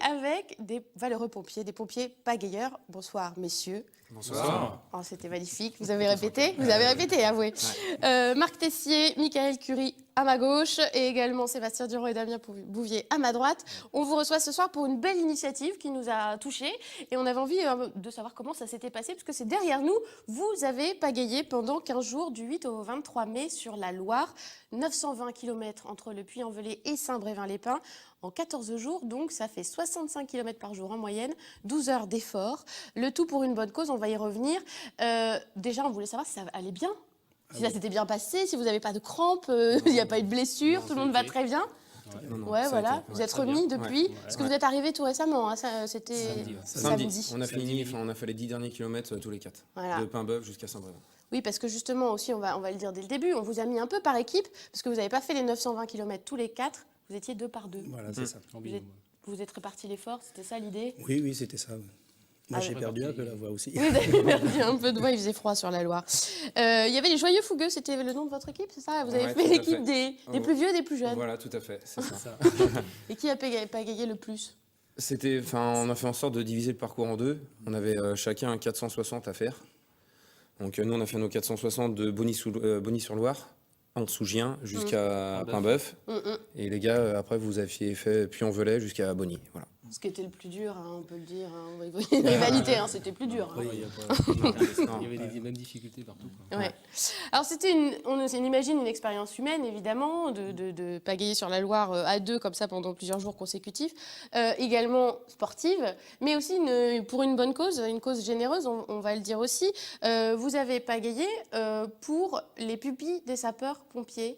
Avec des valeureux pompiers, des pompiers pagayeurs. Bonsoir, messieurs. Bonsoir. Oh, c'était magnifique. Vous avez répété? Vous avez répété, avouez. Ouais. Marc Tessier, Michael Curie à ma gauche et également Sébastien Durand et Damien Bouvier à ma droite. On vous reçoit ce soir pour une belle initiative qui nous a touchés et on avait envie de savoir comment ça s'était passé parce que c'est derrière nous. Vous avez pagayé pendant 15 jours du 8 au 23 mai sur la Loire. 920 km entre le Puy-en-Velay et Saint-Brévin-les-Pins. En 14 jours, donc, ça fait 65 km par jour en moyenne, 12 heures d'effort. Le tout pour une bonne cause, on va y revenir. Déjà, on voulait savoir si ça allait bien, si ça s'était bien passé, si vous n'avez pas de crampes, il n'y a pas eu de blessure, tout le monde va très bien. Ouais, voilà. Vous êtes remis depuis. Parce que vous êtes arrivé tout récemment. Hein, c'était samedi. On a fini, on a fait les 10 derniers kilomètres tous les 4. Voilà. De Paimbœuf jusqu'à Saint-Brévin. Oui, parce que justement aussi, on va le dire dès le début, on vous a mis un peu par équipe, parce que vous n'avez pas fait les 920 km tous les 4, vous étiez 2 par 2. Voilà, c'est ça. Vous êtes répartis l'effort, c'était ça l'idée? Oui, c'était ça. Moi, j'ai perdu un peu la voix aussi. Vous avez perdu un peu de voix, il faisait froid sur la Loire. Il y avait les Joyeux Fougueux, c'était le nom de votre équipe, c'est ça? Vous avez fait l'équipe des plus vieux et des plus jeunes. Voilà, tout à fait, c'est ça. Et qui a pagayé le plus? On a fait en sorte de diviser le parcours en deux. On avait chacun un 460 à faire. Donc nous, on a fait nos 460 de Bonny-sur-Loire, en Sougien, jusqu'à Paimbœuf. Et les gars, après, vous aviez fait Puy-en-Velay jusqu'à Bonny. Voilà. Ce qui était le plus dur, hein, on peut le dire. Hein. Rivalité, hein, c'était plus dur. Hein. Il y avait les mêmes difficultés partout. Quoi. Ouais. Alors c'était, on imagine une expérience humaine, évidemment, de pagayer sur la Loire à deux, comme ça, pendant plusieurs jours consécutifs. Également sportive, mais aussi pour une bonne cause, une cause généreuse, on va le dire aussi. Vous avez pagayé pour les pupilles des sapeurs-pompiers.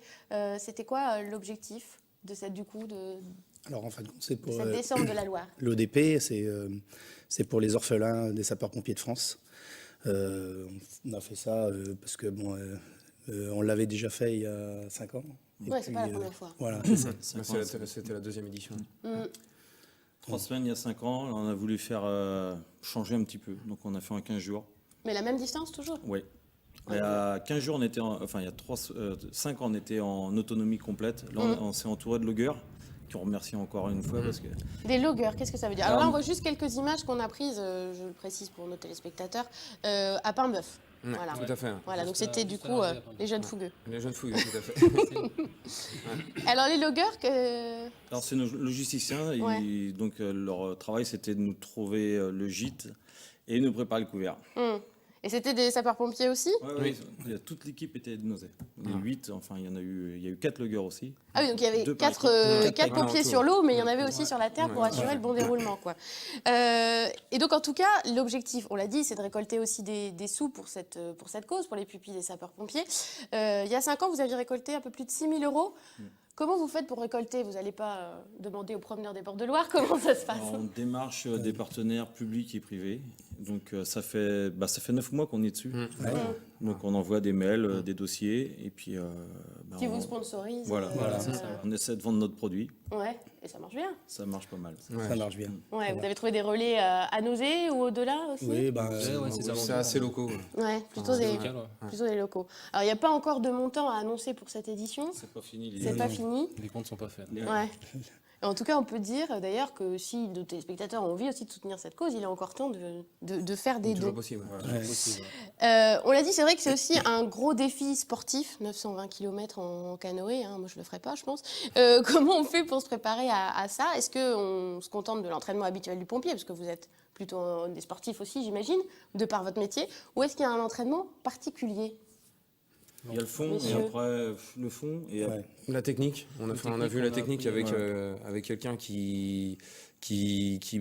C'était quoi l'objectif de cette, du coup, Alors, en fin de compte, c'est pour cette descente de la Loire? L'ODP, c'est pour les orphelins des sapeurs-pompiers de France. On a fait ça parce que, bon, on l'avait déjà fait il y a 5 ans. Oui, c'est pas la première fois. Voilà, C'était la deuxième édition. 3 semaines, il y a 5 ans, on a voulu faire changer un petit peu. Donc, on a fait en 15 jours. Mais la même distance, toujours? Oui. Il y a 15 jours, il y a 5 ans, on était en autonomie complète. Là, on s'est entouré de loggers, qui on remercie encore une fois. Parce que... Des loggers, qu'est-ce que ça veut dire? Alors là, on voit juste quelques images qu'on a prises, je le précise pour nos téléspectateurs, à Paimbœuf. Ouais, voilà. Tout à fait. Voilà, donc c'était du coup les jeunes fougueux. Les jeunes fougueux, tout à fait. Alors les loggers Alors c'est nos logisticiens, donc leur travail c'était de nous trouver le gîte et nous préparer le couvert. Et c'était des sapeurs-pompiers aussi? Oui. Toute l'équipe était de Nozay. Les 8, enfin il y a eu 4 loggers aussi. Ah oui, donc il y avait 4 pompiers sur l'eau, mais il y en avait aussi sur la terre pour assurer le bon déroulement, quoi. Et donc en tout cas, l'objectif, on l'a dit, c'est de récolter aussi des sous pour cette cause, pour les pupilles des sapeurs-pompiers. Il y a 5 ans, vous aviez récolté un peu plus de 6 000 €. Comment vous faites pour récolter? Vous n'allez pas demander aux promeneurs des bords de Loire comment ça se passe? On démarche des partenaires publics et privés. Donc ça fait 9 mois qu'on est dessus. Donc on envoie des mails, des dossiers et puis qui vous sponsorisent. Voilà. C'est ça. On essaie de vendre notre produit. Ouais, et ça marche bien. Ça marche pas mal. Ça marche bien. Ouais, vous avez trouvé des relais à Nozay ou au-delà aussi? Oui, c'est assez locaux. Ouais, plutôt des locaux. Alors il n'y a pas encore de montant à annoncer pour cette édition. C'est pas fini. C'est pas fini. Les comptes sont pas faits. Ouais. En tout cas, on peut dire d'ailleurs que si nos téléspectateurs ont envie aussi de soutenir cette cause, il est encore temps de faire des dons. Possible. On l'a dit, c'est vrai que c'est aussi un gros défi sportif, 920 km en canoë. Hein, moi, je le ferai pas, je pense. Comment on fait pour se préparer à ça? Est-ce qu'on se contente de l'entraînement habituel du pompier, parce que vous êtes plutôt des sportifs aussi, j'imagine, de par votre métier, ou est-ce qu'il y a un entraînement particulier? Il y a le fond, et après le fond. Et la technique. On a vu la technique avec quelqu'un qui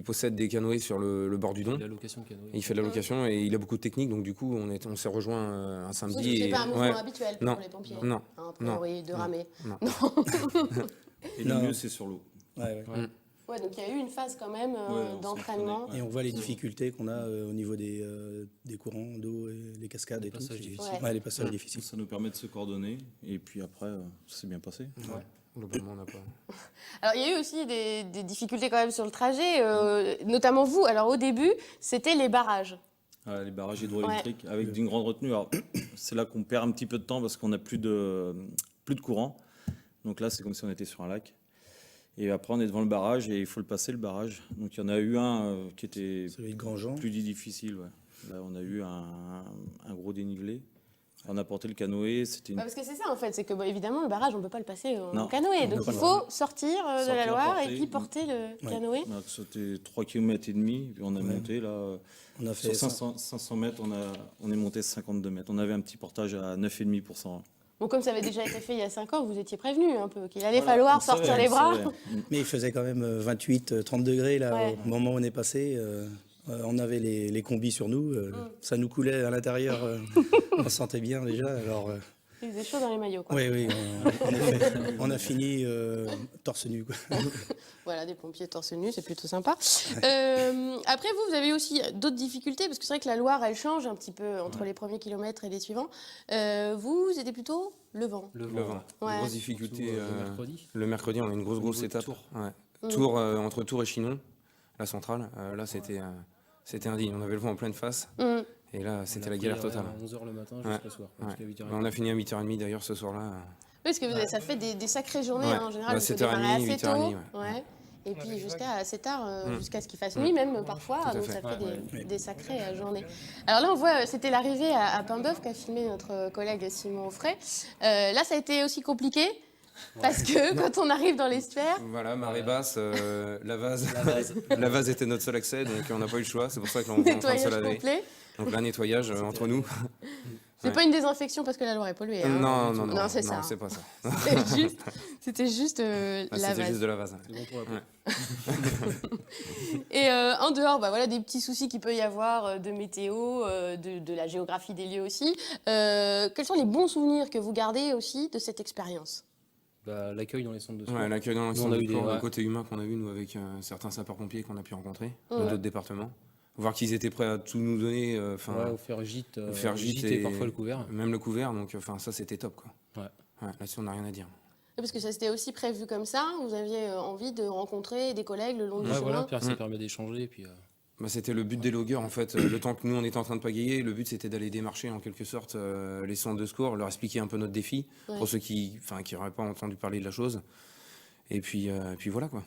possède des canoës sur le bord du Don. La location de canoë. Il fait de la location et il a beaucoup de technique. Donc du coup, on s'est rejoint un samedi. C'est pas un mouvement habituel pour les pompiers? Non. De ramer? Non. Et le mieux, c'est sur l'eau. Ouais, donc il y a eu une phase quand même d'entraînement. Et on voit les difficultés qu'on a au niveau des courants d'eau, et les cascades et tout. Les passages difficiles. Ça nous permet de se coordonner et puis après, ça s'est bien passé. Globalement, on n'a pas. Alors il y a eu aussi des difficultés quand même sur le trajet, notamment vous. Alors au début, c'était les barrages. Les barrages hydroélectriques avec une grande retenue. Alors c'est là qu'on perd un petit peu de temps parce qu'on n'a plus de courant. Donc là, c'est comme si on était sur un lac. Et après, on est devant le barrage et il faut le passer, le barrage. Donc, il y en a eu un qui était Celui de Grandjean. plus difficile. Ouais. Là, on a eu un gros dénivelé. On a porté le canoë. C'était Parce que c'est ça en fait, c'est que évidemment le barrage on ne peut pas le passer en Non, canoë, on donc peut il pas faut sortir de la Sortir, Loire et porter. puis porter le canoë. C'était 3,5 km, puis on a monté là. On a fait Sur 500 mètres, on est monté 52 mètres. On avait un petit portage à 9,5%. Bon, comme ça avait déjà été fait il y a 5 ans, vous étiez prévenu un peu qu'il allait Voilà, falloir on savait, sortir les on bras. savait. Mais il faisait quand même 28, 30 degrés là, Ouais. au moment où on est passé. On avait les combis sur nous. Ça nous coulait à l'intérieur. On se sentait bien déjà. Alors, Il faisait chaud dans les maillots, quoi. oui, en effet, on a fini torse nu, quoi. Voilà, des pompiers torse nu, c'est plutôt sympa. Après, vous avez aussi d'autres difficultés, parce que c'est vrai que la Loire, elle change un petit peu entre les premiers kilomètres et les suivants. Vous, c'était plutôt le vent. Le vent. Ouais. Grosse difficulté. Surtout, le mercredi. Le mercredi, on a une grosse niveau de étape. Tours. Ouais. Tours, entre Tours et Chinon, la centrale. Là, c'était indigne. On avait le vent en pleine face. Mm. Et là, c'était On a la pris galère totale. À 11h le matin Ouais. jusqu'au soir, Ouais. jusqu'à 8h. On a fini à 8h30 d'ailleurs ce soir-là. Oui, parce que ça fait des sacrées journées, Ouais. hein, en général. Bah, vous faut 7h30, démarrer assez 8h30, tôt. Ouais. Et puis jusqu'à assez tard, jusqu'à ce qu'il fasse Mm. nuit même parfois, Tout à donc fait. ça fait Ouais. des sacrées journées. Alors là on voit, c'était l'arrivée à Paimboeuf qu'a filmé notre collègue Simon Offray. Là ça a été aussi compliqué, parce que quand on arrive dans l'estuaire, Voilà, marée basse, la vase. La vase était notre seul accès, donc on n'a pas eu le choix. C'est pour ça que l'on est en train de se nettoyage laver. complet. Donc là, nettoyage entre nous. C'est Ouais. pas une désinfection parce que la Loire est polluée. Hein. Non, c'est ça. c'est pas ça. C'était juste Ah, la c'était vase. juste de la vase. C'est bon pour la peau. Et en dehors, voilà des petits soucis qu'il peut y avoir de météo, de la géographie des lieux aussi. Quels sont les bons souvenirs que vous gardez aussi de cette expérience? Bah, l'accueil dans les centres de soins. Ouais, l'accueil dans Nous, l'action on a de eu des- corps, le ouais. côté humain qu'on a eu, nous, avec certains sapeurs-pompiers qu'on a pu rencontrer, Ouais. dans d'autres départements. Voir qu'ils étaient prêts à tout nous donner, Ouais, au faire gîte, faire gîte et parfois le couvert. même le couvert, donc ça c'était top, quoi. Ouais. Ouais, là-dessus on n'a rien à dire. Parce que ça s'était aussi prévu comme ça. Vous aviez envie de rencontrer des collègues le long du Ouais, chemin. voilà, puis ça permet d'échanger. Et puis, Bah, c'était le but des logueurs en fait. Le temps que nous on était en train de pagayer, le but c'était d'aller démarcher en quelque sorte les centres de secours, leur expliquer un peu notre défi, Ouais. pour ceux qui n'auraient pas entendu parler de la chose. Et puis voilà quoi.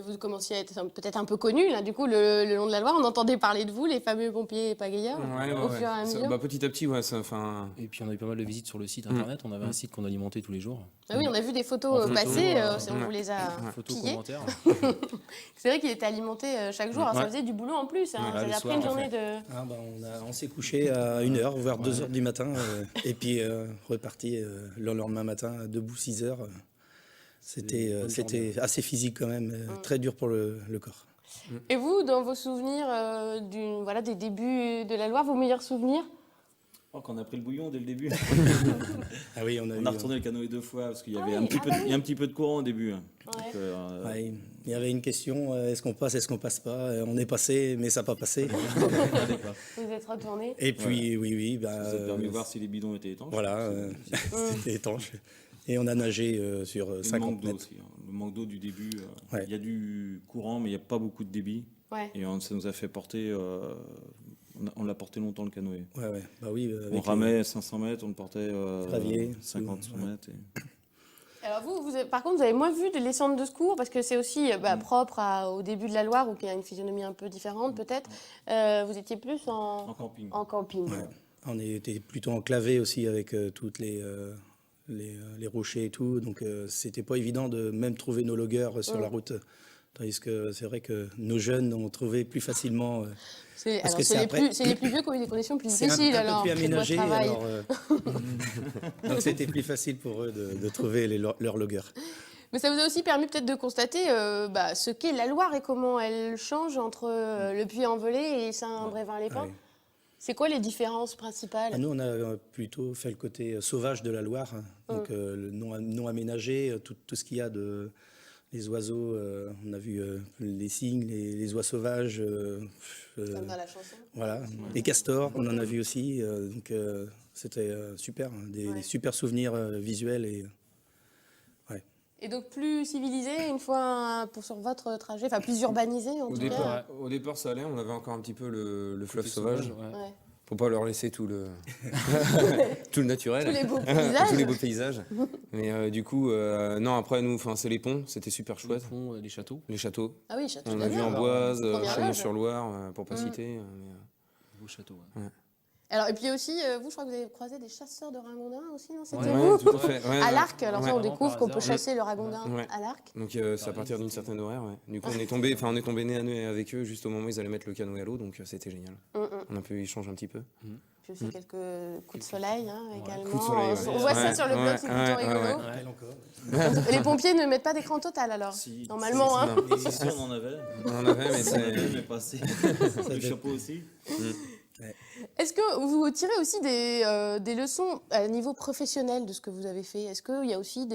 Vous commenciez à être peut-être un peu connu, là, du coup, le long de la Loire. On entendait parler de vous, les fameux pompiers pagayeurs, au fur et à mesure. Bah, petit à petit, ouais. et puis on a eu pas mal de visites sur le site internet. On avait un site qu'on alimentait tous les jours. Ah oui, on a vu des photos En photo, passer, on ouais. vous les a Photos, pillées. commentaires. C'est vrai qu'il était alimenté chaque jour. Alors, ça Ouais. faisait du boulot en plus. Hein. Ouais, Vous avez le après soir, une en journée de... Ah, bah, on s'est couché à 1h, voire 2h du matin, et puis reparti le lendemain matin, debout 6h. C'était assez physique quand même, très dur pour le corps. Et vous, dans vos souvenirs des débuts de la Loire, vos meilleurs souvenirs? Oh, qu'on a pris le bouillon dès le début. Ah oui, On a retourné le canoë 2 fois parce qu'il y Ah avait oui, il y a un petit peu de courant au début. Hein. Ouais. Donc, Ouais, il y avait une question, est-ce qu'on passe, est-ce qu'on passe pas? On est passé, mais ça n'a pas passé. Vous êtes retourné? Et puis, oui, bah, ça a permis de voir si les bidons étaient étanches. voilà, c'était étanche. Et on a nagé sur Et le 50 manque d'eau mètres. aussi. Hein. Le manque d'eau du début. Ouais. Il y a du courant, mais il n'y a pas beaucoup de débit. Ouais. Et ça nous a fait porter. On l'a porté longtemps le canoë. Ouais. Bah oui, On avec ramait 500 mètres, on le portait Clavier, 50 tout, mètres. Alors par contre, vous avez moins vu les centres de secours parce que c'est aussi propre au début de la Loire où il y a une physionomie un peu différente peut-être. Vous étiez plus En camping. en camping. Ouais. On était plutôt enclavé aussi avec toutes les rochers et tout, donc c'était pas évident de même trouver nos logueurs sur la route. Tandis que c'est vrai que nos jeunes ont trouvé plus facilement. C'est Parce que c'est les plus vieux qui ont eu des conditions plus C'est difficiles un peu alors. plus c'est votre aménagé, travail. alors, donc c'était plus facile pour eux de trouver leurs logueurs. Mais ça vous a aussi permis peut-être de constater ce qu'est la Loire et comment elle change entre le Puy-en-Velay et Saint-Brévin-les-Pins. Ah oui. C'est quoi les différences principales? Ah, nous, on a plutôt fait le côté sauvage de la Loire, hein. Donc le non aménagé, tout ce qu'il y a de les oiseaux. On a vu les cygnes, les oies sauvages, Comme dans la chanson. voilà, les castors, on en a vu aussi. Donc c'était super, hein, des super souvenirs visuels et Et donc plus civilisé une fois sur votre trajet, enfin plus urbanisé en tout cas. Au départ, ça allait. On avait encore un petit peu le fleuve sauvage. ouais. Ouais. Faut pas leur laisser tout le, tout le naturel. Tous les beaux paysages. Tous les beaux paysages. Mais du coup, non, après, nous, c'est les ponts, c'était super Les chouette. ponts, les châteaux, Les châteaux. Ah oui, château On a vu d'Amiens. Amboise, Première loge. Chalon-sur-Loire, pour pas citer. beaux châteaux. Alors, et puis aussi, vous, je crois que vous avez croisé des chasseurs de ragondins aussi, non? C'était Ouais, vous? tout à fait. Ouais, À ouais. l'arc, alors ça, on Ouais. découvre qu'on peut Par hasard. chasser le ragondin Ouais. à l'arc. Donc c'est à partir d'une certaine horaire. Ouais. Du coup, on est tombé nez à nez avec eux juste au moment où ils allaient mettre le canoë à l'eau, donc c'était génial. On a pu échanger un petit peu. Puis aussi quelques coups de soleil également. Coups de soleil, ouais. On voit ça Ouais, sur le blog, ouais, c'est plutôt ouais, rigolo. ouais, Quel encore Les pompiers ne mettent pas d'écran total alors, Si. normalement. Hein. Non. Si, si, on en avait. On en avait, mais On en c'est. avait, mais pas assez. Le chapeau aussi. Est-ce que vous tirez aussi des leçons à niveau professionnel de ce que vous avez fait? Est-ce qu'il y a aussi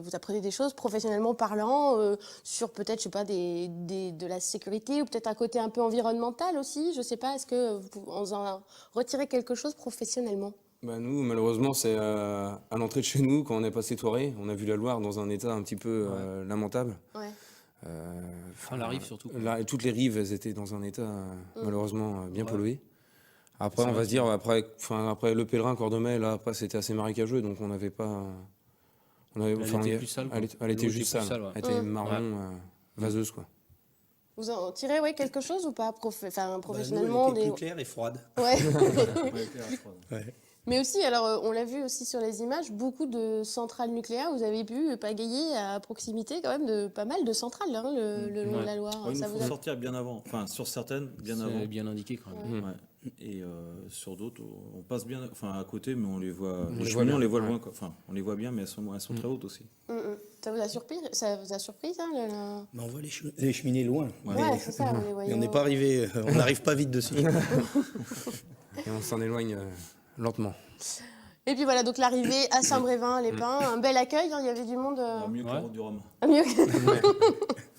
vous apprenez des choses professionnellement parlant sur peut-être, je sais pas, de la sécurité ou peut-être un côté un peu environnemental aussi? Je sais pas, est-ce que vous en retirez quelque chose professionnellement? Bah nous, malheureusement, c'est à l'entrée de chez nous, quand on est passé Thoiré, on a vu la Loire dans un état un petit peu lamentable. Ouais. Enfin, la rive surtout. Toutes les rives, elles étaient dans un état malheureusement bien Ouais. pollué. Après, on va se dire, après le pèlerin Cordemais, là, après, c'était assez marécageux, donc on n'avait pas. Elle était plus sale, quoi. Elle était L'eau juste était plus sale. sale, ouais. Elle était marron, vaseuse, quoi. Vous en tirez quelque chose ou pas Bah, professionnellement nous, elle était plus claire et froide. Ouais. Ouais, clair, je crois. Ouais. Mais aussi, alors on l'a vu aussi sur les images, beaucoup de centrales nucléaires. Vous avez pu pagayer à proximité quand même de pas mal de centrales hein, le long de la Loire. Ouais, il Ça nous vous faut a- sortir bien avant. Enfin, sur certaines, bien avant. C'est bien indiqué quand même. Ouais. Et sur d'autres, on passe bien, enfin à côté, mais on les voit. les Les voit cheminées, bien, on les voit ouais. loin, quoi. Enfin, on les voit bien, mais elles sont très hautes aussi. Ça vous a surpris? Ça vous a surpris ça Mais on voit les cheminées loin. Ouais. Ouais, c'est ça. Vous les voyez Et on n'est loin. pas arrivé, on n'arrive pas vite dessus. Et on s'en éloigne lentement. Et puis voilà, donc l'arrivée à Saint-Brévin-les-Pins, un bel accueil. Il y avait du monde. Mieux que la Ouais. route du Rhum. Mieux.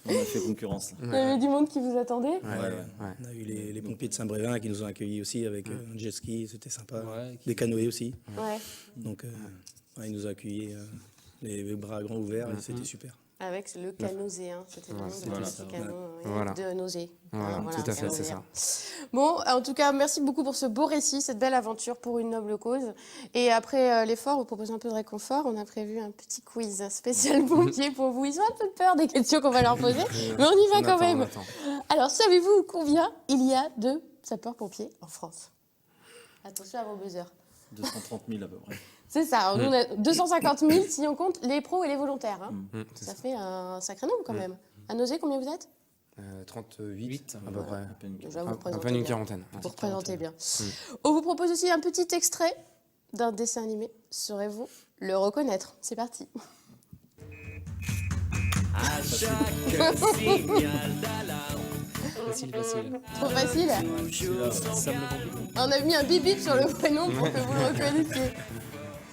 On a fait concurrence. Il y avait du monde qui vous attendait. Ouais. On a eu les pompiers de Saint-Brévin qui nous ont accueillis aussi avec un jet ski, c'était sympa. Ouais, Des canoës aussi. Ouais. Donc ils nous ont accueillis les bras grands ouverts et c'était super. Avec le canoséen. C'était vraiment de voilà, petits ça, canaux Voilà. de nausée. Voilà, tout à fait, c'est canoséen. ça. Bon, en tout cas, merci beaucoup pour ce beau récit, cette belle aventure pour une noble cause. Et après l'effort, vous propose un peu de réconfort. On a prévu un petit quiz spécial pompier pour vous. Ils ont un peu peur des questions qu'on va leur poser, mais on y va quand même. Alors, savez-vous combien il y a de sapeurs-pompiers en France? Attention à vos buzzers. 230 000 à peu près. C'est ça, alors nous, on a 250 000 si on compte les pros et les volontaires. Hein. C'est Ça fait un sacré nombre quand même. À Nausée, combien vous êtes? 38 à peu Ouais. près. À peine que- Déjà, vous À représentez peine une bien. quarantaine. Vous représentez bien. On vous propose aussi un petit extrait d'un dessin animé. Saurez-vous le reconnaître? C'est parti. Facile, facile. Trop facile. Sam le pompier. On a mis un bip bip sur le prénom pour que vous le reconnaissiez.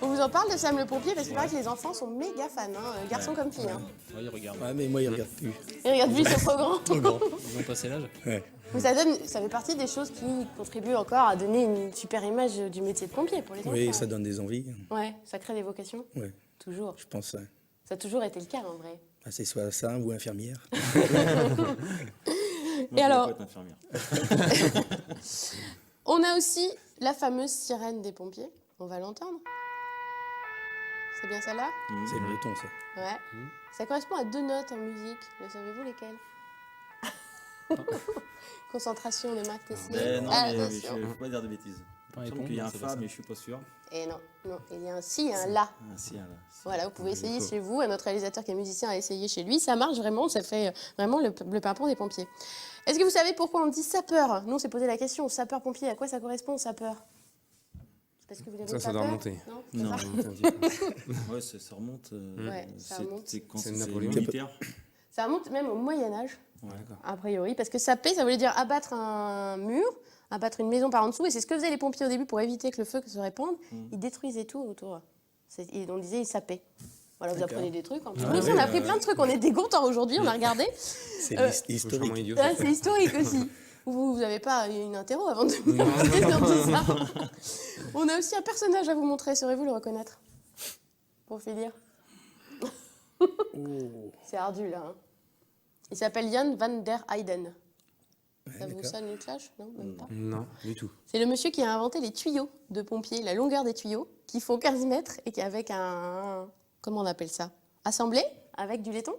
On vous en parle de Sam le pompier parce qu'il paraît que les enfants sont méga fans, hein, garçons comme filles. Hein. Ouais, il regarde. Ouais, mais moi, ils ne regardent plus. Et regarde, lui, c'est trop grand. Trop grand. Ils ont passé l'âge. Ouais. Mais ça fait partie des choses qui contribuent encore à donner une super image du métier de pompier pour les enfants. Oui, ça donne des envies. Ouais, ça crée des vocations. Ouais, Toujours. je pense. Ouais. Ça a toujours été le cas en vrai. Ah, c'est soit ça ou infirmière. Moi, je alors- voulais pas être infirmière. On a aussi la fameuse sirène des pompiers. On va l'entendre. C'est bien celle-là? C'est le breton, ça. Ouais. Ça correspond à 2 notes en musique. Le savez-vous lesquelles? Concentration de Marc Tessier. Mais non, mais je Attention. ne faut pas dire de bêtises. Pas Il les me semble pompes, qu'il y a un c'est pas fa, ça. mais je suis pas sûr. Et non, il y a un si et un la. Ah, si, là. Voilà, vous pouvez essayer D'accord. chez vous. Notre réalisateur qui est musicien a essayé chez lui. Ça marche vraiment, ça fait vraiment le pimpon des pompiers. Est-ce que vous savez pourquoi on dit sapeur? Nous, on s'est posé la question. Sapeur-pompier, à quoi ça correspond, sapeur? C'est parce que vous avez Ça sapeur? doit remonter. Non, Non. ça Ouais, ça remonte. Ouais, ça remonte. C'est quand C'est c'est Napoléon. militaire. Ça remonte même au Moyen-Âge, D'accord. a priori. Parce que saper, ça voulait dire abattre un mur, abattre une maison par en dessous. Et c'est ce que faisaient les pompiers au début pour éviter que le feu se répande. Ils détruisaient tout autour. On disait ils sapaient. Voilà, vous apprenez des trucs. En plus. Nous aussi, on a appris plein de trucs. On était contents aujourd'hui, on a regardé. C'est Historiquement historique. idiot. Ah, c'est historique aussi. Vous n'avez pas une interro avant de nous lancer sur tout ça. On a aussi un personnage à vous montrer. Saurez-vous le reconnaître? Pour finir. C'est ardu là. Hein. Il s'appelle Jan van der Heyden. Ça vous d'accord. sonne une cloche? Non, même pas. Non, du tout. C'est le monsieur qui a inventé les tuyaux de pompiers, la longueur des tuyaux, qui font 15 mètres et qui avec un... Comment on appelle ça? Assemblé avec du laiton.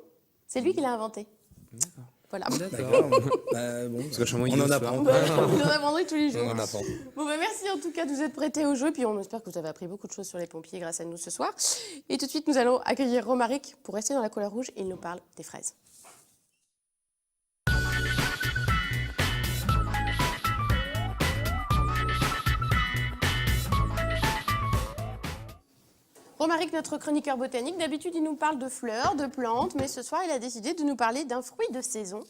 C'est lui qui l'a inventé. D'accord. Voilà. D'accord. Bon, Parce que Chamois, on il en le apprend. Vous en apprendrez tous les jours. On en apprend. Bon, bah, merci en tout cas de vous être prêtés au jeu. Puis on espère que vous avez appris beaucoup de choses sur les pompiers grâce à nous ce soir. Et tout de suite, nous allons accueillir Romaric pour rester dans la couleur rouge. Il nous parle des fraises. Romaric, notre chroniqueur botanique, d'habitude il nous parle de fleurs, de plantes, mais ce soir il a décidé de nous parler d'un fruit de saison,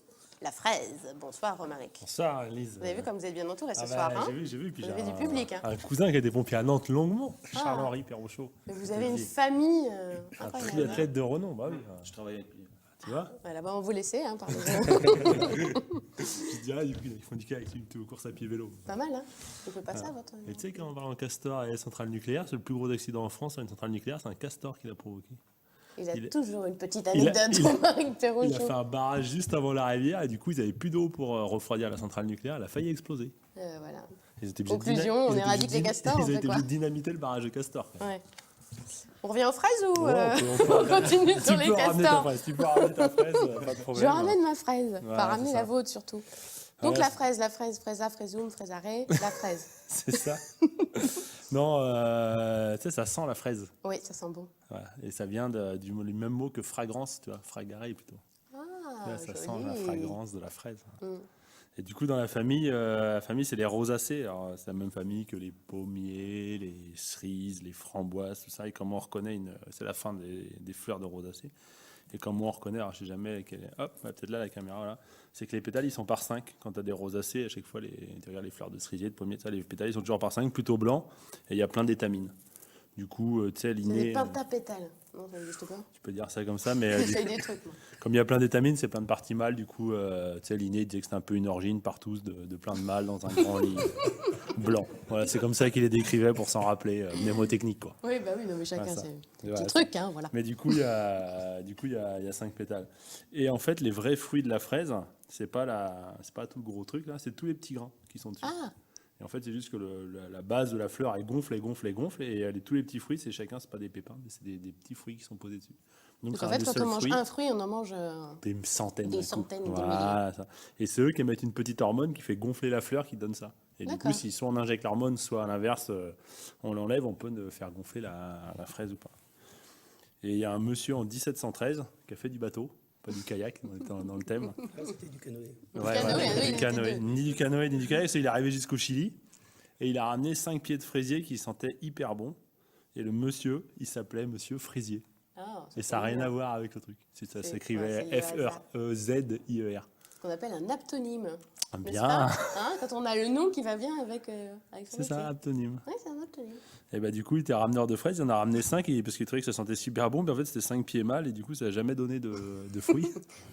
la fraise. Bonsoir Romaric. Bonsoir, Lise. Vous avez vu comme vous êtes bien entouré ce Ah bah, soir, hein? j'ai vu. Puis Vous j'ai avez du public, hein. un cousin qui a été pompier à Nantes longuement, Ah. Charles-Henri Perrochot. Mais vous avez une Qui est famille un incroyable. triathlète de renom, bah oui. Je travaille avec lui. Tu vois Ouais, là-bas, on vous laissait, hein, pardon. Je dirais, du coup, ils font du kayak, ils course à pied vélo. Pas mal, hein? Vous pouvez pas ça, votre... Et tu sais, quand on parle en castor et centrale nucléaire, c'est le plus gros accident en France à une centrale nucléaire, c'est un castor qui l'a provoqué. Il a il- toujours une petite il a- anecdote, il a- Romaric Il a Perrochot. fait un barrage juste avant la rivière et du coup, ils avaient plus d'eau pour refroidir la centrale nucléaire, elle a failli exploser. Voilà. Ils étaient obligés de Conclusion, dyna- on ils étaient éradique obligés les de- castors, on Ils fait étaient quoi? obligés de dynamiter le barrage de castor. Ouais. On revient aux fraises ou Ouais, on peut- on continue sur les Tu peux ramener ta castors? fraise, tu peux ramener ta fraise, pas de problème. Je ramène ma fraise, Voilà, pas ramener c'est la ça. vôtre surtout. Donc Ouais, la fraise, fraisa, fraisoum, fraisaré, la fraise. C'est ça. Non, tu sais, ça sent la fraise. Oui, ça sent bon. Voilà. Et ça vient du même mot que fragrance, tu vois, fragaré plutôt. Ah, Ouais, ça joli. sent la fragrance de la fraise. Mm. Et du coup, dans la famille c'est les rosacées. Alors, c'est la même famille que les pommiers, les cerises, les framboises, tout ça. Et comme on reconnaît, c'est la fin des fleurs de rosacées. Et comme on reconnaît, alors je sais jamais laquelle est. Hop, bah, peut-être là la caméra, voilà. C'est que les pétales, ils sont par 5. Quand tu as des rosacées, à chaque fois, tu regardes les fleurs de cerisier, de pommier, ça, les pétales, ils sont toujours par 5, plutôt blancs. Et il y a plein d'étamines. Du coup, tu sais, C'est des l'inné, pentapétales. Non, ça n'existe pas. tu peux dire ça comme ça, mais J'essaye des trucs, moi. comme il y a plein d'étamines, c'est plein de parties mâles. Du coup, tu sais, l'inné disait que c'était un peu une origine partout de plein de mâles dans un grand lit blanc. Voilà, c'est comme ça qu'il les décrivait pour s'en rappeler, mnémotechnique, quoi. Oui, bah oui, non, mais chacun, Ouais, ça. c'est un Et petit voilà, truc, hein, voilà. Mais du coup, il y a 5 pétales. Et en fait, les vrais fruits de la fraise, c'est pas tout le gros truc là, c'est tous les petits grains qui sont dessus. Ah, Et en fait, c'est juste que la base de la fleur, elle gonfle, et tous les petits fruits, c'est pas des pépins, mais c'est des petits fruits qui sont posés dessus. donc c'est en un fait, des quand seuls on mange fruits- un fruit, on en mange... des centaines. Des d'un coup. centaines ou des Voilà, ça. Et c'est eux qui émettent une petite hormone qui fait gonfler la fleur qui donne ça. Et du coup, D'accord. si soit on injecte l'hormone, soit à l'inverse, on l'enlève, on peut faire gonfler la fraise ou pas. Et il y a un monsieur en 1713 qui a fait du bateau, pas du kayak, on était dans le thème. Ah, c'était du canoë. Ouais, canoë, ouais, oui, du il canoë. était deux. Ni du canoë, ni du kayak. Il est arrivé jusqu'au Chili et il a ramené 5 pieds de fraisier qui sentaient hyper bon. Et le monsieur, il s'appelait Monsieur Fraisier. Ah, Et ça n'a rien à voir avec le truc. Ça C'est s'écrivait quoi, c'est F-E-Z-I-E-R. ce qu'on appelle un aptonyme. N'est-ce Bien, pas hein, quand on a le nom qui va bien avec son c'est ça, métier. aptonyme. Oui, c'est un aptonyme. Et bah du coup, il était rameneur de fraises, il en a ramené 5 parce qu'il trouvait que ça sentait super bon, mais en fait c'était 5 pieds mâles et du coup ça n'a jamais donné de fruits.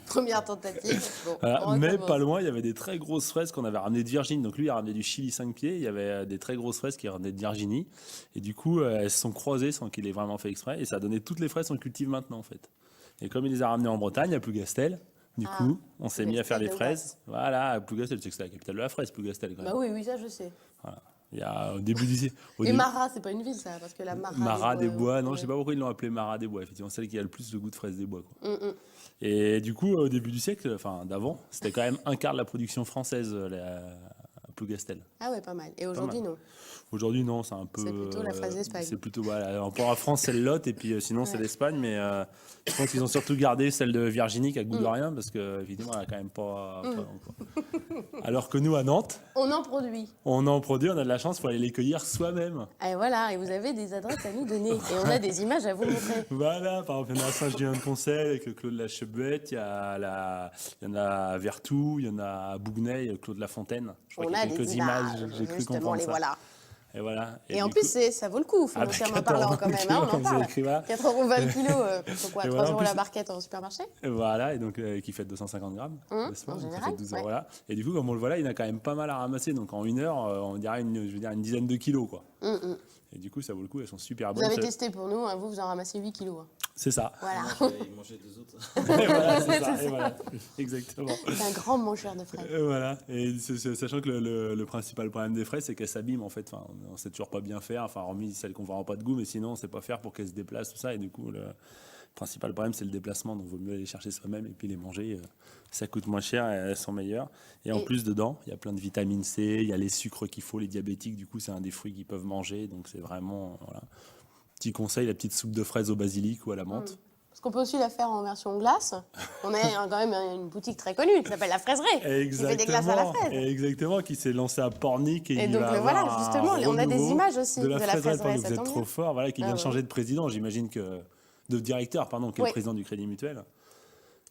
Première tentative. Bon, Voilà. on Mais recommence. pas loin, il y avait des très grosses fraises qu'on avait ramenées de Virginie. Donc lui, il a ramené du Chili 5 pieds, il y avait des très grosses fraises qui ramenaient de Virginie. Et du coup, elles se sont croisées sans qu'il ait vraiment fait exprès et ça a donné toutes les fraises qu'on cultive maintenant en fait. Et comme il les a ramenées en Bretagne, à Plougastel, du Ah, coup, on s'est mis à faire les Plougastel, fraises. Voilà, à Plougastel, tu sais que c'est la capitale de la fraise, Plougastel quand même. Bah oui, oui, ça je sais. Il y a au début du Et Marat, c'est pas une ville ça, parce que la Marat. Marat des Bois, non, ouais. je sais pas pourquoi ils l'ont appelé Marat des Bois, effectivement, celle qui a le plus de goût de fraise des bois. Quoi. Mm, mm. Et du coup, au début du siècle, enfin d'avant, c'était quand même un quart de la production française à Plougastel. Ah ouais, pas mal. Et aujourd'hui, non. Aujourd'hui, non, c'est un peu. C'est plutôt la fraise d'Espagne. C'est plutôt, voilà. Pour la France, c'est le Lot, et puis sinon, c'est Ouais. l'Espagne, mais je pense qu'ils ont surtout gardé celle de Virginie qui a goût de rien, parce que, évidemment, elle a quand même pas. Bon, quoi. Alors que nous, à Nantes, On en produit. on en produit, on a de la chance, il faut aller les cueillir soi-même. Et voilà, et vous avez des adresses à nous donner. Et on a des images à vous montrer. Voilà, par exemple, il y en a à Saint-Julien-de-Poncel avec Claude Lachebuette, il y en a à Vertou, il y en a à Bougnay, Claude Lafontaine. Je crois On qu'il y a a quelques des images, images, j'ai cru justement, comprendre les ça. voilà. Et voilà. Et en du plus, coup- ça vaut le coup, Ah bah, financièrement 14 parlant, quand même. Hein, on en comme c'est parle. écrit là. 4,20 €, c'est quoi, Et 3 voilà, en € plus- la barquette au supermarché. Et voilà, et donc qui fait 250 grammes, n'est-ce pas en Donc, ça général, fait 12 ouais. euros, voilà. Et du coup, comme on le voit là, il y en a quand même pas mal à ramasser. Donc en une heure, on dirait une dizaine de kilos, quoi. Et du coup, ça vaut le coup, elles sont super Vous bonnes. avez testé pour nous, hein, vous en ramassez 8 kilos. Hein. C'est ça. Voilà. Il mangeait 2 autres. Et voilà, c'est ça. Et voilà. Exactement. C'est un grand mangeur de fraises. Voilà. Et sachant que le principal problème des fraises, c'est qu'elles s'abîment en fait. Enfin, on sait toujours pas bien faire. Enfin, hormis celles qu'on voit pas de goût, mais sinon, on sait pas faire pour qu'elles se déplacent, tout ça. Et du coup, le principal problème, c'est le déplacement. Donc, il vaut mieux les chercher soi-même et puis les manger. Ça coûte moins cher et elles sont meilleures. Et en plus, dedans, il y a plein de vitamine C, il y a les sucres qu'il faut, les diabétiques. Du coup, c'est un des fruits qu'ils peuvent manger. Donc, c'est vraiment. Voilà. Petit conseil, la petite soupe de fraises au basilic ou à la menthe. Parce qu'on peut aussi la faire en version glace. On a quand même une boutique très connue qui s'appelle La Fraiserie. Exactement. Qui fait des glaces à la fraise. Exactement, qui s'est lancé à Pornic. Et donc, voilà, justement, on a des images aussi de la fraiserie. Vous Ça êtes tombe trop bien. fort, voilà, qui vient de changer de président, j'imagine que. De directeur, pardon, qui est Oui. le président du Crédit Mutuel.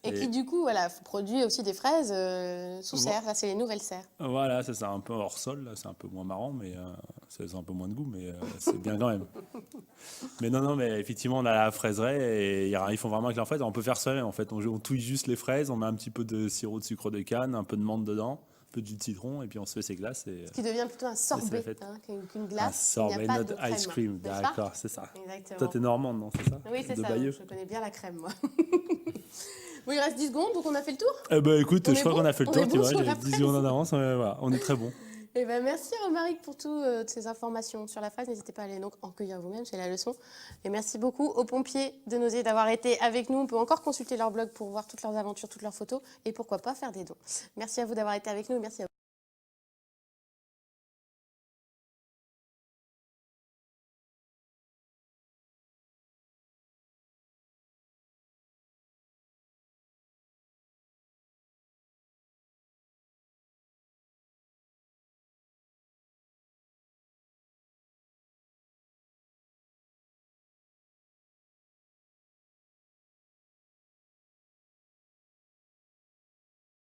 Et qui, du coup, voilà, produit aussi des fraises sous serre. Là, c'est les nouvelles serres. Voilà, ça c'est un peu hors sol, là, c'est un peu moins marrant, mais c'est un peu moins de goût, mais c'est bien quand même. Mais non, mais effectivement, on a la fraiserie et ils font vraiment avec leurs fraises. On peut faire ça même, en fait. On touille juste les fraises, on met un petit peu de sirop de sucre de canne, un peu de menthe dedans, un peu de jus de citron, et puis on se fait ses glaces. Et, Ce qui devient plutôt un sorbet qu'une glace. un sorbet, Il n'y a pas notre de crème, ice cream, n'est-ce pas d'accord, c'est ça. Exactement. Toi, t'es normande, non, c'est ça? Oui, c'est de ça. Bayeux. Je connais bien la crème, moi. Bon, il reste 10 secondes, donc on a fait le tour. Eh ben, écoute, On je est crois bon qu'on a fait le On tour, est tu bon vois, sur j'ai la 10 fraise. secondes en avance, voilà, on est très bon. Eh ben, merci Romaric pour toutes ces informations sur la fraise. N'hésitez pas à aller donc en cueillir vous-même, c'est la leçon. Et merci beaucoup aux pompiers de Nozay d'avoir été avec nous. On peut encore consulter leur blog pour voir toutes leurs aventures, toutes leurs photos et pourquoi pas faire des dons. Merci à vous d'avoir été avec nous. Merci à vous.